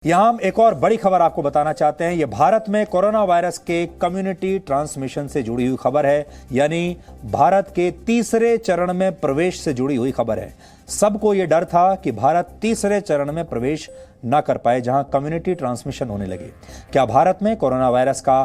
यहां हम एक और बड़ी खबर आपको बताना चाहते हैं। यह भारत में कोरोना वायरस के कम्युनिटी ट्रांसमिशन से जुड़ी हुई खबर है, यानी भारत के तीसरे चरण में प्रवेश से जुड़ी हुई खबर है। सबको यह डर था कि भारत तीसरे चरण में प्रवेश न कर पाए, जहां कम्युनिटी ट्रांसमिशन होने लगे। क्या भारत में कोरोना वायरस का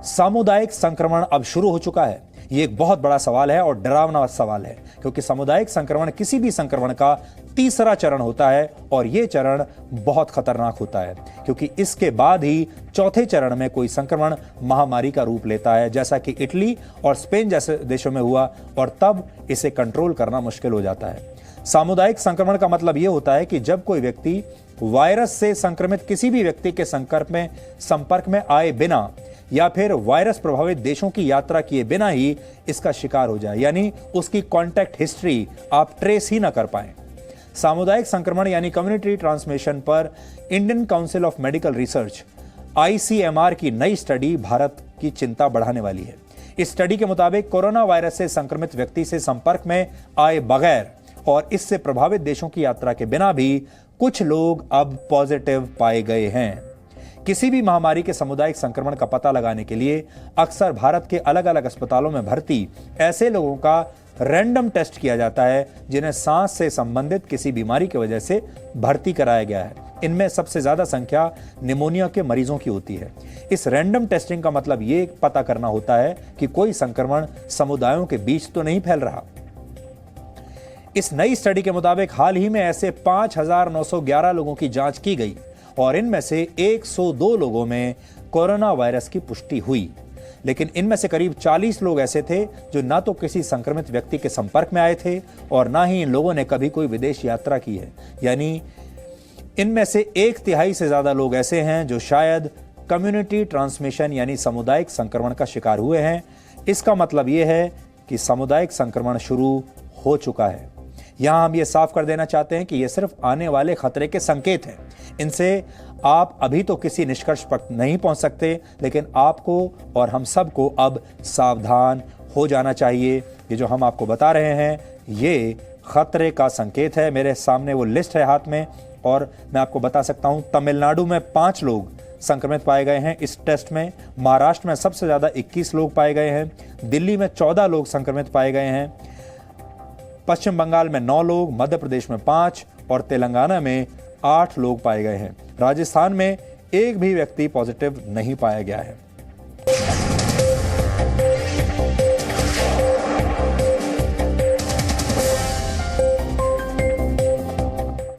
सामुदायिक संक्रमण अब शुरू हो चुका है? यह एक बहुत बड़ा सवाल है और डरावना सवाल है, क्योंकि सामुदायिक संक्रमण किसी भी संक्रमण का तीसरा चरण होता है और यह चरण बहुत खतरनाक होता है, क्योंकि इसके बाद ही चौथे चरण में कोई संक्रमण महामारी का रूप लेता है, जैसा कि इटली और स्पेन जैसे देशों में हुआ, और तब इसे कंट्रोल करना मुश्किल हो जाता है। सामुदायिक संक्रमण का मतलब यह होता है कि जब कोई व्यक्ति वायरस से संक्रमित किसी भी व्यक्ति के संपर्क में आए बिना या फिर वायरस प्रभावित देशों की यात्रा किए बिना ही इसका शिकार हो जाए, यानी उसकी कॉन्टैक्ट हिस्ट्री आप ट्रेस ही ना कर पाएं। सामुदायिक संक्रमण यानी कम्युनिटी ट्रांसमिशन पर Indian council of medical research ICMR की नई स्टडी भारत की चिंता बढ़ाने वाली है। इस स्टडी के मुताबिक कोरोना वायरस से संक्रमित व्यक्ति से संपर्क में आए बगैर और इससे प्रभावित देशों की यात्रा के बिना भी कुछ लोग अब पॉजिटिव पाए गए हैं। किसी भी महामारी के सामुदायिक संक्रमण का पता लगाने के लिए अक्सर भारत के अलग अलग अस्पतालों में भर्ती ऐसे लोगों का रैंडम टेस्ट किया जाता है जिन्हें सांस से संबंधित किसी बीमारी की वजह से भर्ती कराया गया है। इनमें सबसे ज्यादा संख्या निमोनिया के मरीजों की होती है। इस रैंडम टेस्टिंग का मतलब ये पता करना होता है कि कोई संक्रमण समुदायों के बीच तो नहीं फैल रहा। इस नई स्टडी के मुताबिक हाल ही में ऐसे 5,911 लोगों की जांच की गई और इनमें से 102 लोगों में कोरोना वायरस की पुष्टि हुई, लेकिन इनमें से करीब 40 लोग ऐसे थे जो ना तो किसी संक्रमित व्यक्ति के संपर्क में आए थे और ना ही इन लोगों ने कभी कोई विदेश यात्रा की है। यानी इनमें से 1/3 से ज्यादा लोग ऐसे हैं जो शायद कम्युनिटी ट्रांसमिशन यानी सामुदायिक संक्रमण का शिकार हुए हैं। इसका मतलब यह है कि सामुदायिक संक्रमण शुरू हो चुका है। यहां हम ये साफ कर देना चाहते हैं कि ये सिर्फ आने वाले खतरे के संकेत हैं। इनसे आप अभी तो किसी निष्कर्ष पर नहीं पहुंच सकते, लेकिन आपको और हम सबको अब सावधान हो जाना चाहिए। ये जो हम आपको बता रहे हैं ये खतरे का संकेत है। मेरे सामने वो लिस्ट है हाथ में और मैं आपको बता सकता हूं, तमिलनाडु में 5 लोग संक्रमित पाए गए हैं इस टेस्ट में। महाराष्ट्र में सबसे ज्यादा 21 लोग पाए गए हैं। दिल्ली में 14 लोग संक्रमित पाए गए हैं। पश्चिम बंगाल में 9 लोग, मध्य प्रदेश में 5 और तेलंगाना में 8 लोग पाए गए हैं। राजस्थान में एक भी व्यक्ति पॉजिटिव नहीं पाया गया है।